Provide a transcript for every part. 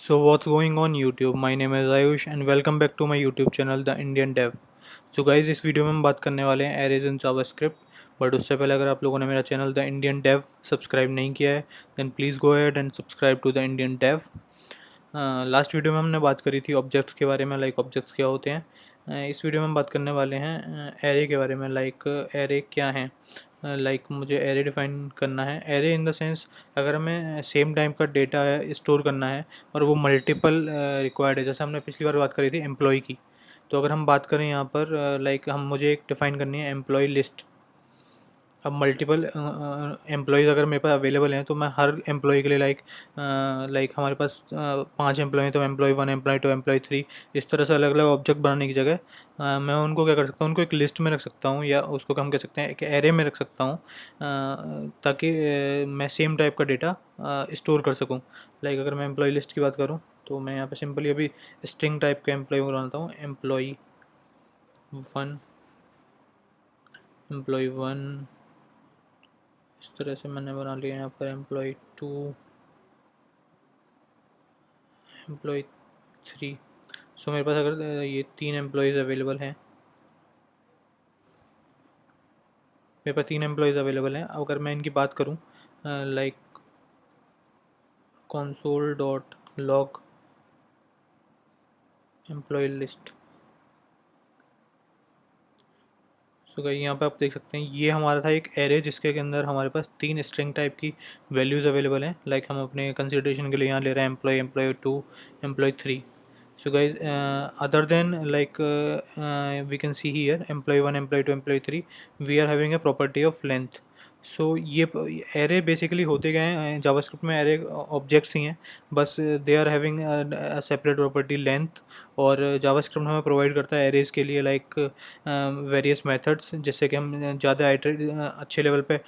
So what's going on YouTube? My name is Ayush and welcome back to my YouTube channel The Indian Dev. So guys, इस video में हम बात करने वाले हैं arrays in JavaScript. But उससे पहले अगर आप लोगों ने मेरा channel the Indian Dev subscribe नहीं किया है then please go ahead and subscribe to the Indian Dev. Last video में हमने बात करी थी ऑब्जेक्ट्स के बारे में, लाइक ऑब्जेक्ट्स क्या होते हैं। इस वीडियो में हम बात करने वाले हैं एरे के बारे में, लाइक एरे क्या है। लाइक मुझे एरे डिफाइन करना है। एरे इन द सेंस अगर हमें सेम टाइम का डेटा स्टोर करना है और वो मल्टीपल रिक्वायर्ड है, जैसे हमने पिछली बार बात करी थी एम्प्लॉय की। तो अगर हम बात करें यहाँ पर लाइक हम मुझे एक डिफ़ाइन करनी है एम्प्लॉय लिस्ट। अब मल्टीपल एम्प्लॉयज़ अगर मेरे पास अवेलेबल हैं तो मैं हर एम्प्लॉय के लिए लाइक हमारे पास 5 एम्प्लॉय हैं तो एम्प्लॉय 1, एम्प्लॉय 2, एम्प्लॉय 3, इस तरह से अलग अलग ऑब्जेक्ट बनाने की जगह मैं उनको क्या कर सकता हूँ, उनको एक लिस्ट में रख सकता हूँ या उसको हम कह सकते हैं एक एरे में रख सकता हूँ, ताकि मैं सेम टाइप का डेटा स्टोर कर सकूँ। लाइक अगर मैं एम्प्लॉय लिस्ट की बात करूँ तो मैं यहाँ पे सिंपली अभी स्ट्रिंग टाइप का एम्प्लॉय बनाता हूँ। एम्प्लॉय 1, एम्प्लॉय 1, इस तरह से मैंने बना लिया यहाँ पर एम्प्लॉय 2, एम्प्लॉय 3। सो मेरे पास अगर ये 3 एम्प्लॉयज़ अवेलेबल हैं, मेरे पास 3 एम्प्लॉयज़ अवेलेबल हैं। अगर मैं इनकी बात करूँ like console dot log employ list, so गई यहाँ पे आप देख सकते हैं ये हमारा था एक एरे जिसके के अंदर हमारे पास 3 स्ट्रिंग टाइप की वैल्यूज़ अवेलेबल हैं। लाइक हम अपने कंसिडरेशन के लिए यहाँ ले रहे हैं employee, employee 2, employee 3। So guys, other than like we can see here employee 1, employee 2, employee 3, we are having a property of length. सो ये एरे बेसिकली होते गए हैं जावास्क्रिप्ट में, एरे ऑब्जेक्ट्स ही हैं, बस they are having separate property length. और JavaScript हमें प्रोवाइड करता है एरेज के लिए लाइक वेरियस मेथड्स, जिससे कि हम ज़्यादा अच्छे लेवल पे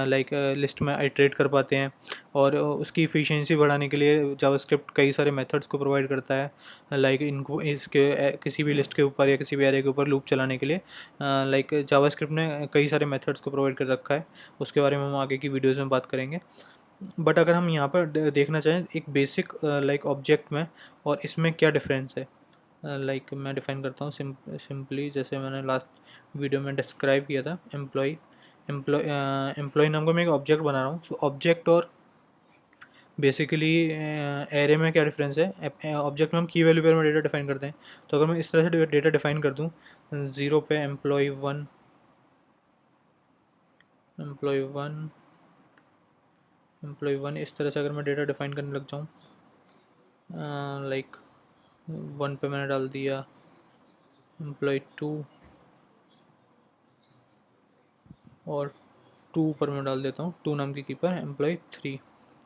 लाइक लिस्ट में आइट्रेट कर पाते हैं। और उसकी इफ़िशियंसी बढ़ाने के लिए जावास्क्रिप्ट कई सारे मेथड्स को प्रोवाइड करता है, लाइक इनको इसके किसी भी लिस्ट के ऊपर या किसी भी एरे के ऊपर लूप चलाने के लिए। लाइक जावास्क्रिप्ट ने कई सारे मेथड्स को प्रोवाइड कर रखा है, उसके बारे में हम आगे की वीडियोज़ में बात करेंगे। बट अगर हम यहाँ पर देखना चाहें एक बेसिक लाइक ऑब्जेक्ट में और इसमें क्या डिफरेंस है, लाइक मैं डिफाइन करता हूँ सिंपली, जैसे मैंने लास्ट वीडियो में डिस्क्राइब किया था। एम्प्लॉय एम्प्लॉय एम्प्लॉय नाम का मैं एक ऑब्जेक्ट बना रहा हूँ। सो ऑब्जेक्ट और बेसिकली एरे में क्या डिफरेंस है, ऑब्जेक्ट में हम की वैल्यू पेयर में डेटा डिफाइन करते हैं। तो अगर मैं इस तरह से डेटा डिफाइन कर दूँ 0 पे एम्प्लॉय 1, एम्प्लॉय 1, एम्प्लॉय 1, इस तरह से अगर मैं डेटा डिफाइन करने लग जाऊँ, लाइक 1 पे मैंने डाल दिया एम्प्लॉय 2 और 2 पर मैं डाल देता हूँ 2 नाम की पर एम्प्लॉय 3।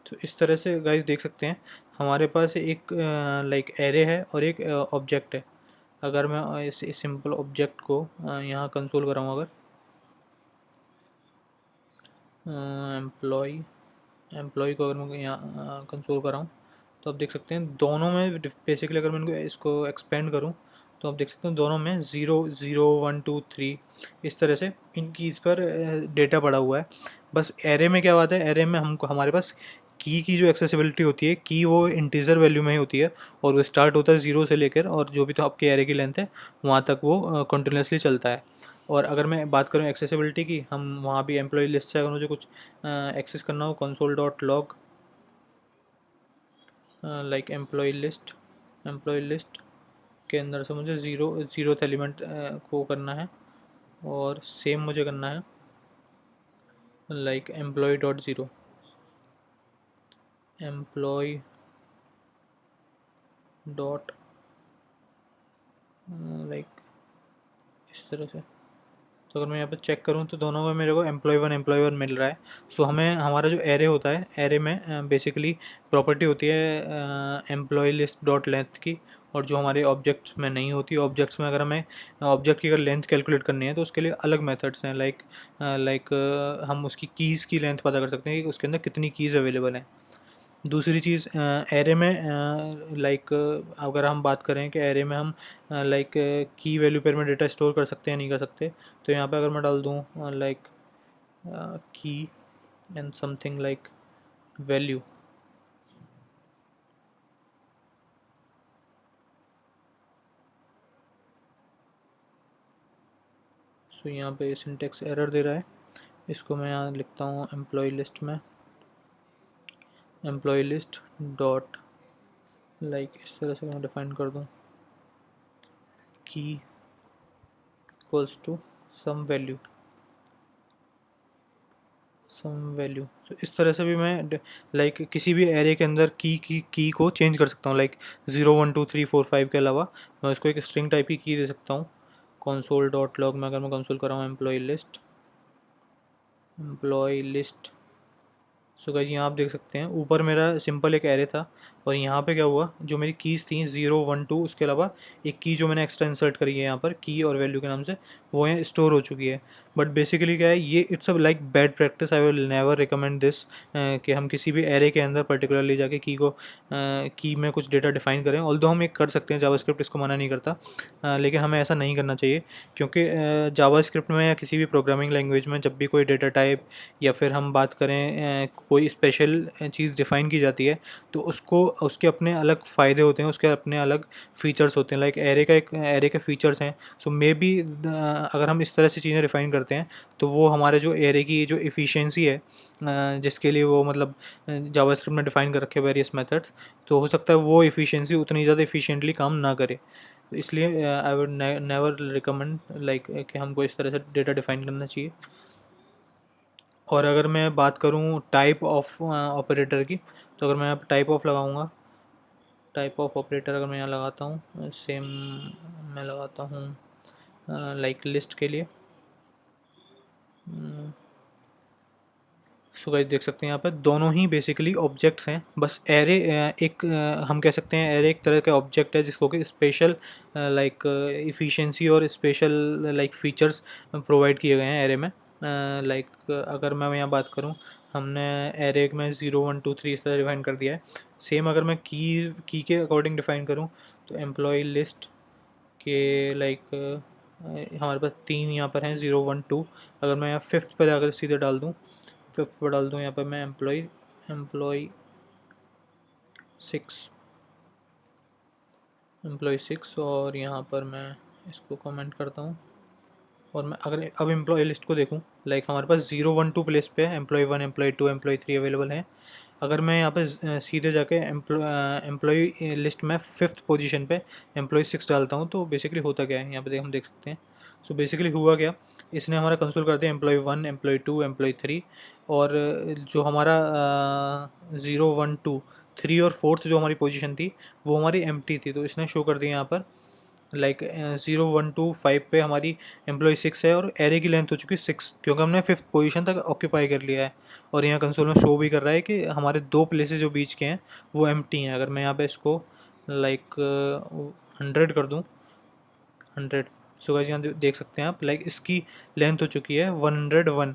तो इस तरह से गाइस देख सकते हैं हमारे पास एक लाइक एरे है और एक ऑब्जेक्ट है। अगर मैं इस सिंपल ऑब्जेक्ट को यहाँ कंसोल कराऊँ, अगर एम्प्लॉय एम्प्लॉय को अगर मैं यहाँ कंसोल कराऊँ तो आप देख सकते हैं दोनों में बेसिकली अगर मैं इनको इसको एक्सपेंड करूँ तो आप देख सकते हैं दोनों में 0, 0, 1, 2, 3 इस तरह से इन कीज़ पर डेटा पड़ा हुआ है। बस एरे में क्या बात है, एरे में हमको हमारे पास की जो एक्सेसिबिलिटी होती है, की वो इंटीजर वैल्यू में ही होती है और वो स्टार्ट होता है 0 से लेकर और जो भी तो आपके एरे की लेंथ है वहाँ तक वो कंटिन्यूसली चलता है। और अगर मैं बात करूँ एक्सेसिबिलिटी की, हम वहाँ भी एम्प्लॉय लिस्ट से अगर मुझे कुछ एक्सेस करना हो console dot log like employee list के अंदर से मुझे ज़ीरोथ एलिमेंट को करना है और सेम मुझे करना है like employee dot zero, employ dot like इस तरह से। तो अगर मैं यहाँ पे चेक करूँ तो दोनों में मेरे को एम्प्लॉय 1 मिल रहा है। सो हमें हमारा जो एरे होता है, एरे में बेसिकली प्रॉपर्टी होती है एम्प्लॉय लिस्ट डॉट लेंथ की, और जो हमारे ऑब्जेक्ट्स में नहीं होती। ऑब्जेक्ट्स में अगर हमें ऑब्जेक्ट की अगर लेंथ कैलकुलेट करनी है तो उसके लिए अलग मेथड्स हैं, लाइक हम उसकी कीज़ की लेंथ पता कर सकते हैं कि उसके अंदर कितनी कीज़ अवेलेबल हैं। दूसरी चीज़ एरे में लाइक अगर हम बात करें कि एरे में हम लाइक की वैल्यू पेयर में डेटा स्टोर कर सकते हैं नहीं कर सकते, तो यहाँ पे अगर मैं डाल दूँ लाइक की एंड समथिंग लाइक वैल्यू, सो यहाँ पे सिंटेक्स एरर दे रहा है, इसको मैं यहाँ लिखता हूँ एम्प्लॉय लिस्ट में, एम्प्लॉय लिस्ट डॉट लाइक इस तरह से मैं डिफाइन कर दूँ की इक्वल्स टू सम वैल्यू, तो इस तरह से भी मैं लाइक किसी भी एरे के अंदर की को चेंज कर सकता हूँ, लाइक 0 1 2 3 4 5 के अलावा मैं उसको एक स्ट्रिंग टाइप की दे सकता हूँ। कंसोल डॉट लॉग में अगर मैं कंसोल कर रहा हूँ एम्प्लॉय लिस्ट, सो गाइस यहाँ आप देख सकते हैं ऊपर मेरा सिंपल एक एरे था और यहाँ पे क्या हुआ, जो मेरी कीज़ थी 0 1 2, उसके अलावा एक की जो मैंने एक्स्ट्रा इंसर्ट करी है यहाँ पर की और वैल्यू के नाम से, वो यहाँ स्टोर हो चुकी है। बट बेसिकली क्या है, ये it's a like bad practice, I will never recommend this कि हम किसी भी एरे के अंदर पर्टिकुलरली जाके की में कुछ डेटा डिफाइन करें। ऑल्दो हम एक कर सकते हैं, जावास्क्रिप्ट इसको मना नहीं करता, लेकिन हमें ऐसा नहीं करना चाहिए, क्योंकि जावास्क्रिप्ट में या किसी भी प्रोग्रामिंग लैंग्वेज में जब भी कोई डेटा टाइप या फिर हम बात करें कोई स्पेशल चीज़ डिफ़ाइन की जाती है तो उसको उसके अपने अलग फ़ायदे होते हैं, उसके अपने अलग फ़ीचर्स होते हैं। लाइक एरे के फ़ीचर्स हैं, सो मे बी अगर हम इस तरह से चीज़ें डिफ़ाइन करते हैं तो वो हमारे जो एरे की जो एफिशिएंसी है, जिसके लिए वो मतलब जावास्क्रिप्ट में डिफ़ाइन कर रखे वेरियस मेथड्स, तो हो सकता है वो एफिशिएंसी उतनी ज़्यादा एफिशिएंटली काम ना करे। तो इसलिए I would never recommend like कि हमको इस तरह से डेटा डिफ़ाइन करना चाहिए। और अगर मैं बात करूँ टाइप ऑफ ऑपरेटर की, तो अगर मैं यहाँ टाइप ऑफ लगाऊंगा, टाइप ऑफ ऑपरेटर अगर मैं यहाँ लगाता हूँ सेम, मैं लगाता हूँ लाइक लिस्ट के लिए, सो गाइस देख सकते हैं यहाँ पर दोनों ही बेसिकली ऑब्जेक्ट्स हैं। बस एरे एक हम कह सकते हैं एरे एक तरह का ऑब्जेक्ट है जिसको कि स्पेशल लाइक इफ़िशिएंसी और स्पेशल लाइक फीचर्स प्रोवाइड किए गए हैं एरे में। लाइक अगर मैं यहाँ बात करूँ, हमने एरे में 0 1 2 3 इस तरह डिफाइन कर दिया है। सेम अगर मैं की के अकॉर्डिंग डिफाइन करूँ तो एम्प्लॉय लिस्ट के लाइक हमारे पास 3 यहाँ पर हैं 0 1 2। अगर मैं यहाँ फिफ्थ पर जाकर सीधे डाल दूँ, फिफ्थ पर डाल दूँ यहाँ पर मैं एम्प्लॉय 6, और यहाँ पर मैं इसको कमेंट करता हूँ और मैं अगर अब एम्प्लॉय लिस्ट को देखूँ, लाइक हमारे पास 0 1 2 प्लेस पे एम्प्लॉय 1 एम्प्लॉय 2 एम्प्लॉय 3 अवेलेबल हैं। अगर मैं यहाँ पे सीधे जाके एम्प्लॉय लिस्ट में फिफ्थ पोजीशन पे एम्प्लॉय 6 डालता हूँ तो बेसिकली होता क्या है यहाँ पे हम देख सकते हैं। सो बेसिकली हुआ क्या, इसने हमारा कंसोल कर दिया एम्प्लॉय 1 एम्प्लॉय 2 एम्प्लॉय 3, और जो हमारा 0 1 2 3 और फोर्थ जो हमारी पोजीशन थी वो हमारी एम्प्टी थी, तो इसने शो कर दिया यहाँ पर लाइक 0 1 2 5 पे हमारी एम्प्लॉय 6 है और एरे की लेंथ हो चुकी है 6, क्योंकि हमने फिफ्थ पोजीशन तक ऑक्यूपाई कर लिया है। और यहाँ कंसोल में शो भी कर रहा है कि हमारे 2 प्लेसेस जो बीच के हैं वो एम्प्टी हैं। अगर मैं यहाँ पे इसको लाइक 100 कर दूँ, 100, सो गाइस यहाँ देख सकते हैं आप, लाइक इसकी लेंथ हो चुकी है 101,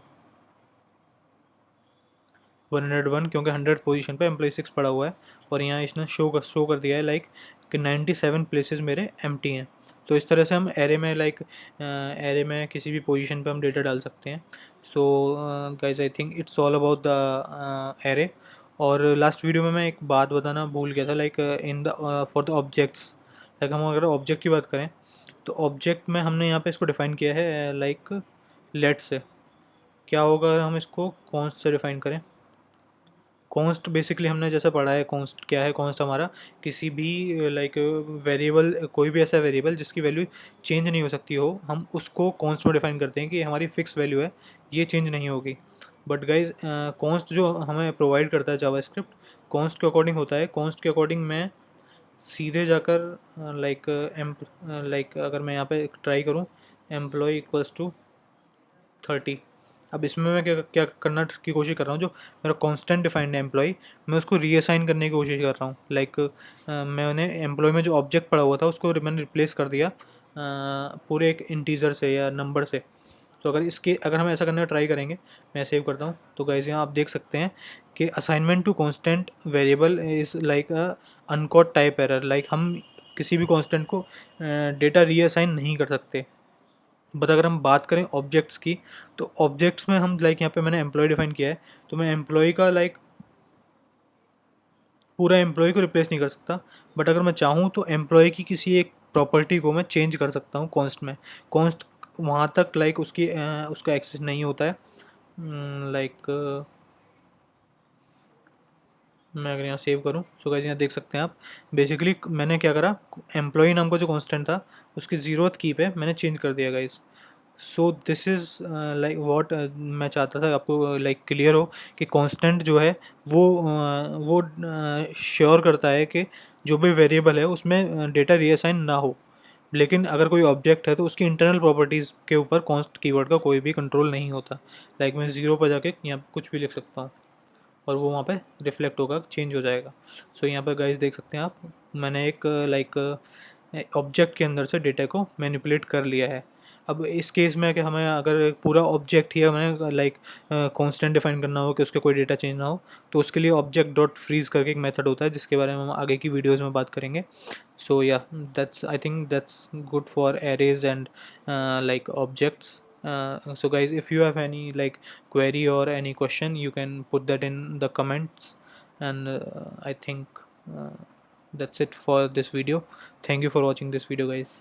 क्योंकि 100 पोजीशन पे एम्प्लॉय 6 पड़ा हुआ है। और यहाँ इसने शो कर दिया है लाइक कि 97 प्लेसेस मेरे एम्प्टी हैं। तो इस तरह से हम एरे में लाइक एरे में किसी भी पोजीशन पे हम डेटा डाल सकते हैं। So guys I think it's all about the array. और लास्ट वीडियो में मैं एक बात बताना भूल गया था, like in the for the objects, like हम अगर ऑब्जेक्ट की बात करें तो ऑब्जेक्ट में हमने यहाँ पे इसको डिफ़ाइन किया है लाइक लेट से। क्या होगा अगर हम इसको कॉन्स्ट से डिफ़ाइन करें? कॉन्स्ट बेसिकली हमने जैसा पढ़ा है, कॉन्स्ट क्या है, कॉन्स्ट हमारा किसी भी लाइक वेरिएबल, कोई भी ऐसा वेरिएबल जिसकी वैल्यू चेंज नहीं हो सकती हो, हम उसको कॉन्स्ट में डिफाइन करते हैं कि हमारी फिक्स वैल्यू है, ये चेंज नहीं होगी। बट गाइज कॉन्स्ट जो हमें प्रोवाइड करता है जावास्क्रिप्ट, कॉन्स्ट के अकॉर्डिंग होता है। कॉन्स्ट के अकॉर्डिंग मैं सीधे जाकर लाइक अगर मैं यहाँ पे ट्राई करूँ एम्प्लॉय इक्वल्स टू 30, अब इसमें मैं क्या क्या करना की कोशिश कर रहा हूँ, जो मेरा कांस्टेंट डिफाइंड है एम्प्लॉय, मैं उसको रीअसाइन करने की कोशिश कर रहा हूँ। लाइक मैंने एम्प्लॉय में जो ऑब्जेक्ट पड़ा हुआ था उसको मैंने रिप्लेस कर दिया पूरे एक इंटीजर से या नंबर से। तो अगर हम ऐसा करने का ट्राई करेंगे, मैं सेव करता हूँ, तो गाइस यहाँ आप देख सकते हैं कि assignment to constant variable is like a uncaught type error, like हम किसी भी कांस्टेंट को डेटा रीअसाइन नहीं कर सकते। बट अगर हम बात करें ऑब्जेक्ट्स की, तो ऑब्जेक्ट्स में हम लाइक यहाँ पे मैंने एम्प्लॉय डिफाइन किया है, तो मैं एम्प्लॉय का लाइक पूरा एम्प्लॉय को रिप्लेस नहीं कर सकता। बट अगर मैं चाहूँ तो एम्प्लॉय की किसी एक प्रॉपर्टी को मैं चेंज कर सकता हूँ कॉन्स्ट में। कॉन्स्ट वहाँ तक लाइक उसकी उसका एक्सेस नहीं होता है। लाइक मैं अगर यहाँ सेव करूँ, सो गाइस यहाँ देख सकते हैं आप, बेसिकली मैंने क्या करा, एम्प्लॉई नाम का जो कांस्टेंट था उसकी ज़ीरोथ की पे मैंने चेंज कर दिया guys. So this is like what मैं चाहता था आपको लाइक क्लियर हो कि कांस्टेंट जो है वो श्योर करता है कि जो भी वेरिएबल है उसमें डेटा रीअसाइन ना हो। लेकिन अगर कोई ऑब्जेक्ट है तो उसकी इंटरनल प्रॉपर्टीज़ के ऊपर कॉन्स्ट कीवर्ड का कोई भी कंट्रोल नहीं होता। लाइक मैं ज़ीरो पर जाके यहाँ कुछ भी लिख सकता हूँ और वो वहाँ पे रिफ्लेक्ट होगा, चेंज हो जाएगा। सो यहाँ पर गाइस देख सकते हैं आप, मैंने एक लाइक ऑब्जेक्ट के अंदर से डेटा को मैनिपुलेट कर लिया है। अब इस केस में कि हमें अगर एक पूरा ऑब्जेक्ट ही हमें लाइक कांस्टेंट डिफाइन करना हो कि उसके कोई डेटा चेंज ना हो, तो उसके लिए ऑब्जेक्ट डॉट फ्रीज करके एक मेथड होता है जिसके बारे में हम आगे की वीडियोज़ में बात करेंगे। सो या that's I think that's good for arrays and like objects. So guys, if you have any like query or any question, you can put that in the comments. And I think that's it for this video. Thank you for watching this video, guys.